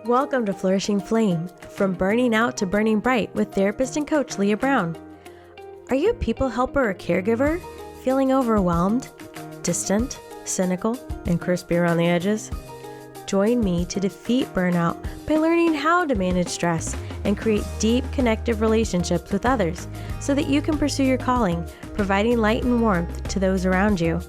Welcome to Flourishing Flame, from burning out to burning bright with therapist and coach Leah Brown. Are you a people helper or caregiver, feeling overwhelmed, distant, cynical, and crispy around the edges? Join me to defeat burnout by learning how to manage stress and create deep connective relationships with others so that you can pursue your calling, providing light and warmth to those around you.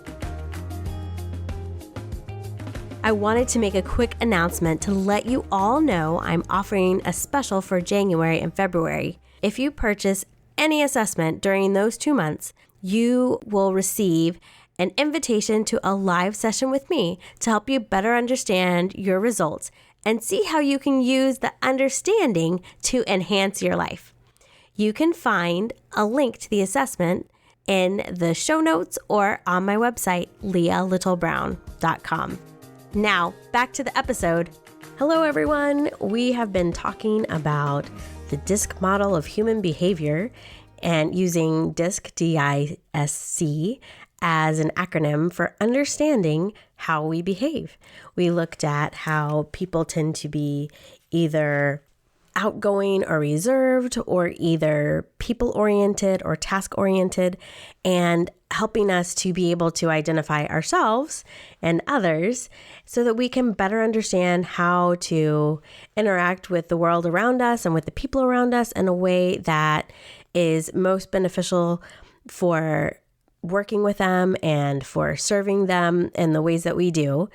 I wanted to make a quick announcement to let you all know I'm offering a special for January and February. If you purchase any assessment during those 2 months, you will receive an invitation to a live session with me to help you better understand your results and see how you can use the understanding to enhance your life. You can find a link to the assessment in the show notes or on my website, leahlittlebrown.com. Now, back to the episode. Hello, everyone. We have been talking about the DISC model of human behavior and using DISC, D-I-S-C, as an acronym for understanding how we behave. We looked at how people tend to be either outgoing or reserved, or either people-oriented or task-oriented, and helping us to be able to identify ourselves and others so that we can better understand how to interact with the world around us and with the people around us in a way that is most beneficial for working with them and for serving them in the ways that we do.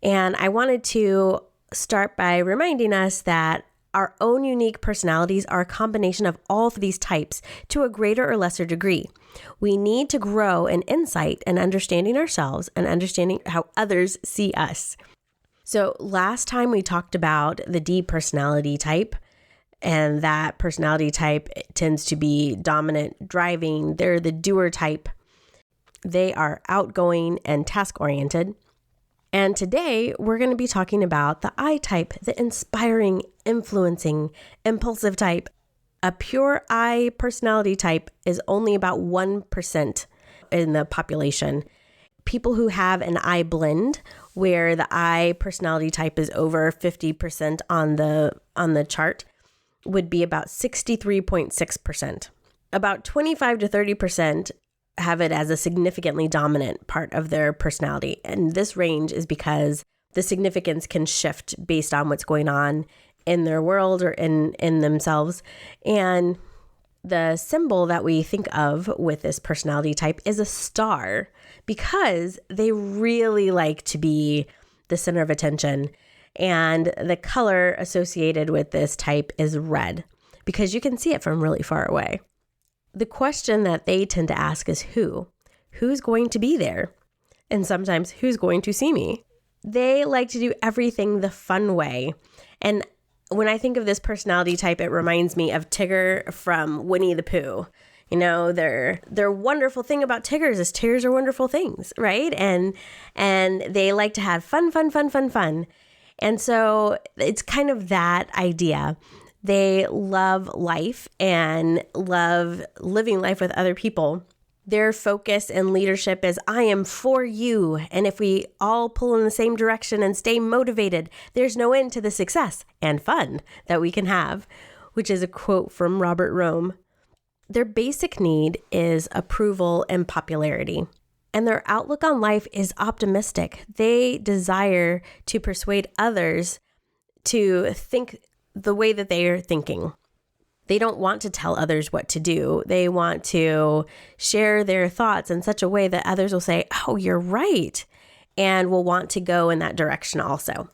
And I wanted to start by reminding us that our own unique personalities are a combination of all of these types to a greater or lesser degree. We need to grow in insight and understanding ourselves and understanding how others see us. So last time we talked about the D personality type, and that personality type tends to be dominant, driving. They're the doer type. They are outgoing and task-oriented. And today we're going to be talking about the I type, the inspiring, influencing, impulsive type. A pure I personality type is only about 1% in the population. People who have an I blend, where the I personality type is over 50% on the chart, would be about 63.6%. About 25 to 30% have it as a significantly dominant part of their personality. And this range is because the significance can shift based on what's going on in their world or in themselves. And the symbol that we think of with this personality type is a star, because they really like to be the center of attention. And the color associated with this type is red, because you can see it from really far away. The question that they tend to ask is who's going to be there? And sometimes, who's going to see me? They like to do everything the fun way. And when I think of this personality type, it reminds me of Tigger from Winnie the Pooh. You know, their wonderful thing about Tiggers is Tiggers are wonderful things, right? And they like to have fun. And so it's kind of that idea. They love life and love living life with other people. Their focus and leadership is, I am for you. And if we all pull in the same direction and stay motivated, there's no end to the success and fun that we can have, which is a quote from Robert Rome. Their basic need is approval and popularity. And their outlook on life is optimistic. They desire to persuade others to think the way that they are thinking. They don't want to tell others what to do. They want to share their thoughts in such a way that others will say, oh, you're right, and will want to go in that direction also.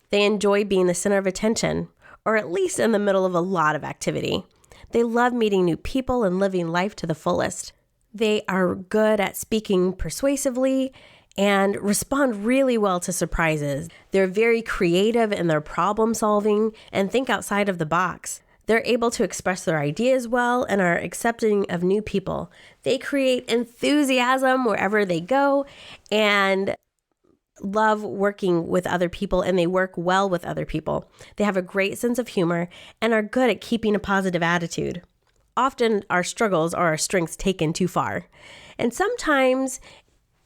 They enjoy being the center of attention, or at least in the middle of a lot of activity. They love meeting new people and living life to the fullest. They are good at speaking persuasively and respond really well to surprises. They're very creative in their problem solving and think outside of the box. They're able to express their ideas well and are accepting of new people. They create enthusiasm wherever they go and love working with other people, and they work well with other people. They have a great sense of humor and are good at keeping a positive attitude. Often our struggles are our strengths taken too far. And sometimes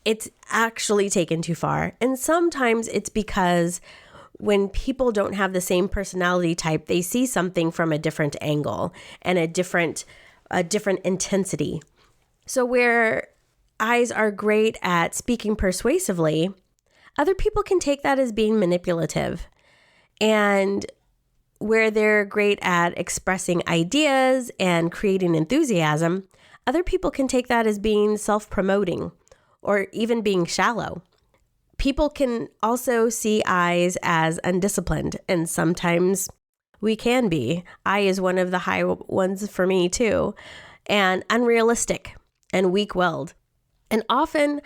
it's actually taken too far. And sometimes it's because when people don't have the same personality type, they see something from a different angle and a different intensity. So where I's are great at speaking persuasively, other people can take that as being manipulative. And where they're great at expressing ideas and creating enthusiasm, other people can take that as being self-promoting or even being shallow. People can also see I's as undisciplined, and sometimes we can be. I is one of the high ones for me too, and unrealistic and weak-willed. And often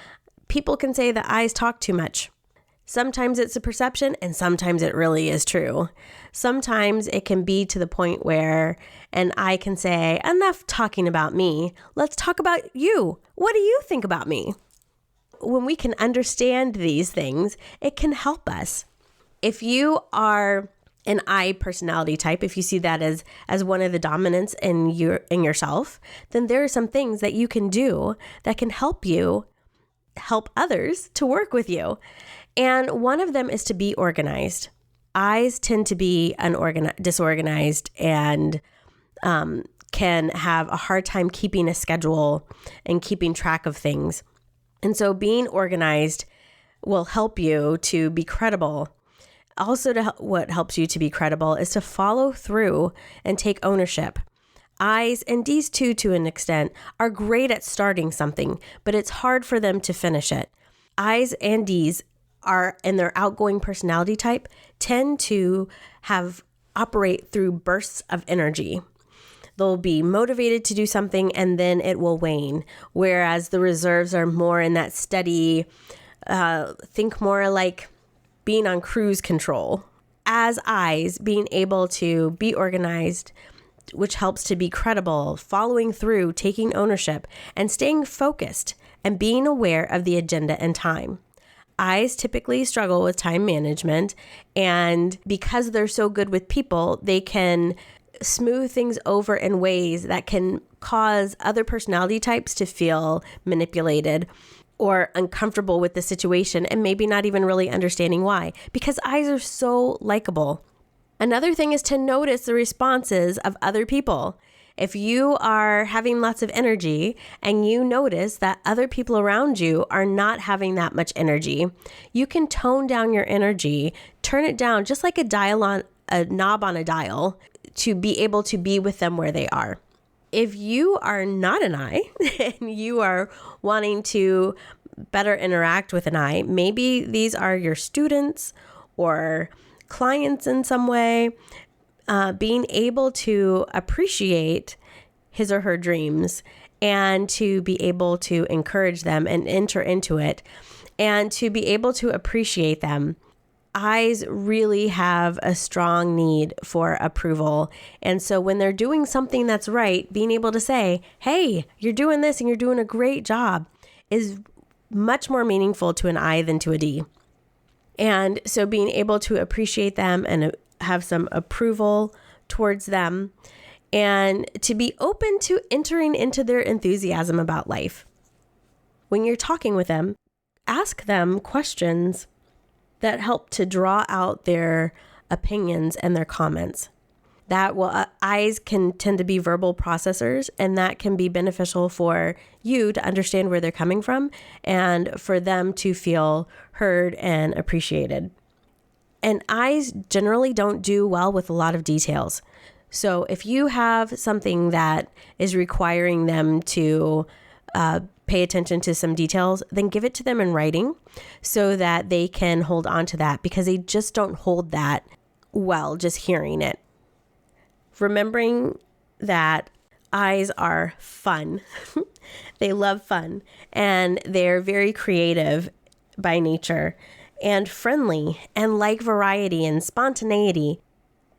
people can say that I's talk too much. Sometimes it's a perception and sometimes it really is true. Sometimes it can be to the point where an I can say, enough talking about me. Let's talk about you. What do you think about me? When we can understand these things, it can help us. If you are an I personality type, if you see that as one of the dominants in yourself, then there are some things that you can do that can help you help others to work with you. And one of them is to be organized. I's tend to be disorganized and can have a hard time keeping a schedule and keeping track of things. And so being organized will help you to be credible. Also, what helps you to be credible is to follow through and take ownership. I's and D's too, to an extent, are great at starting something, but it's hard for them to finish it. I's and D's are, in their outgoing personality type, tend to operate through bursts of energy. They'll be motivated to do something and then it will wane. Whereas the reserves are more in that steady, think more like being on cruise control. As I's, being able to be organized, which helps to be credible, following through, taking ownership, and staying focused and being aware of the agenda and time. I's typically struggle with time management, and because they're so good with people, they can smooth things over in ways that can cause other personality types to feel manipulated or uncomfortable with the situation and maybe not even really understanding why, because I's are so likable. Another thing is to notice the responses of other people. If you are having lots of energy and you notice that other people around you are not having that much energy, you can tone down your energy, turn it down just like a knob on a dial, to be able to be with them where they are. If you are not an I and you are wanting to better interact with an I, maybe these are your students or clients in some way, being able to appreciate his or her dreams and to be able to encourage them and enter into it and to be able to appreciate them. I's really have a strong need for approval. And so when they're doing something that's right, being able to say, hey, you're doing this and you're doing a great job is much more meaningful to an I than to a D. And so being able to appreciate them and have some approval towards them and to be open to entering into their enthusiasm about life. When you're talking with them, ask them questions that help to draw out their opinions and their comments. I's can tend to be verbal processors, and that can be beneficial for you to understand where they're coming from and for them to feel heard and appreciated. And I's generally don't do well with a lot of details. So if you have something that is requiring them to pay attention to some details, then give it to them in writing so that they can hold on to that, because they just don't hold that well just hearing it. Remembering that I's are fun. They love fun and they're very creative by nature and friendly and like variety and spontaneity.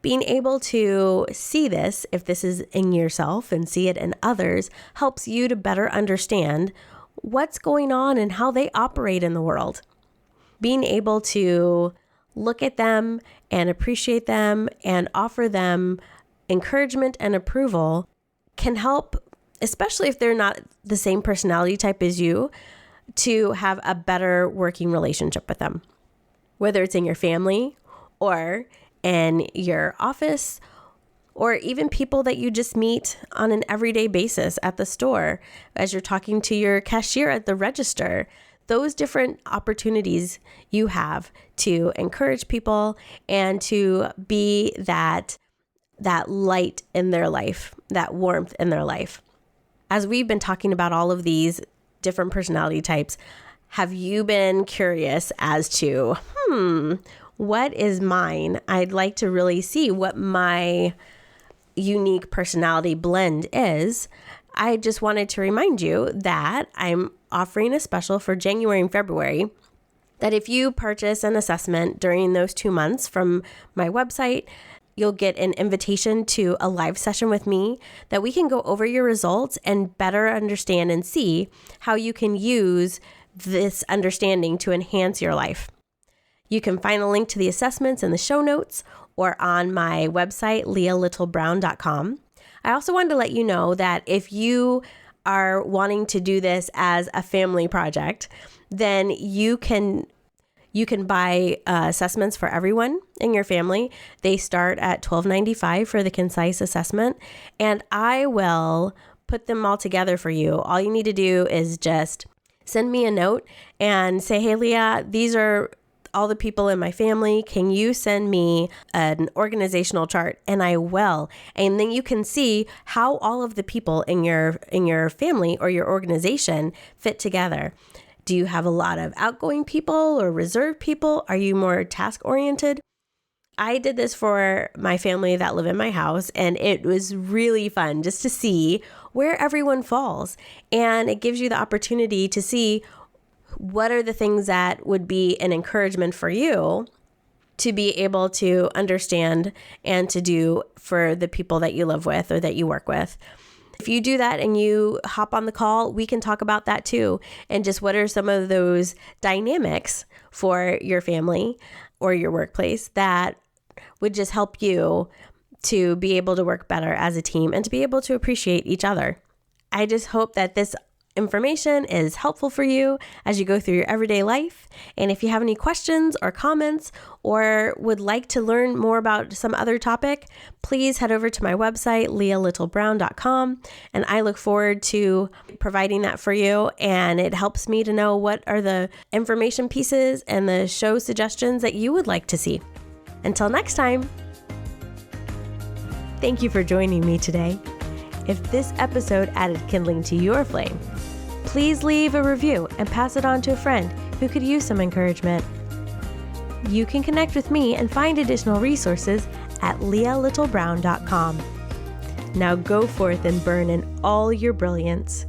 Being able to see this, if this is in yourself and see it in others, helps you to better understand what's going on and how they operate in the world. Being able to look at them and appreciate them and offer them encouragement and approval can help, especially if they're not the same personality type as you, to have a better working relationship with them. Whether it's in your family or in your office, or even people that you just meet on an everyday basis at the store, as you're talking to your cashier at the register. Those different opportunities you have to encourage people and to be that light in their life, that warmth in their life. As we've been talking about all of these different personality types, have you been curious as to, what is mine? I'd like to really see what my unique personality blend is. I just wanted to remind you that I'm offering a special for January and February, that if you purchase an assessment during those 2 months from my website, you'll get an invitation to a live session with me that we can go over your results and better understand and see how you can use this understanding to enhance your life. You can find a link to the assessments in the show notes or on my website, leahlittlebrown.com. I also wanted to let you know that if you are wanting to do this as a family project, then you can buy assessments for everyone in your family. They start at $12.95 for the concise assessment, and I will put them all together for you. All you need to do is just send me a note and say, hey, Leah, these are all the people in my family. Can you send me an organizational chart? And I will. And then you can see how all of the people in your family or your organization fit together. Do you have a lot of outgoing people or reserved people? Are you more task oriented? I did this for my family that live in my house, and it was really fun just to see where everyone falls. And it gives you the opportunity to see what are the things that would be an encouragement for you to be able to understand and to do for the people that you live with or that you work with. If you do that and you hop on the call, we can talk about that too. And just what are some of those dynamics for your family or your workplace that would just help you to be able to work better as a team and to be able to appreciate each other. I just hope that this information is helpful for you as you go through your everyday life. And if you have any questions or comments or would like to learn more about some other topic, please head over to my website, leahlittlebrown.com. And I look forward to providing that for you. And it helps me to know what are the information pieces and the show suggestions that you would like to see. Until next time, thank you for joining me today. If this episode added kindling to your flame, please leave a review and pass it on to a friend who could use some encouragement. You can connect with me and find additional resources at leahlittlebrown.com. Now go forth and burn in all your brilliance.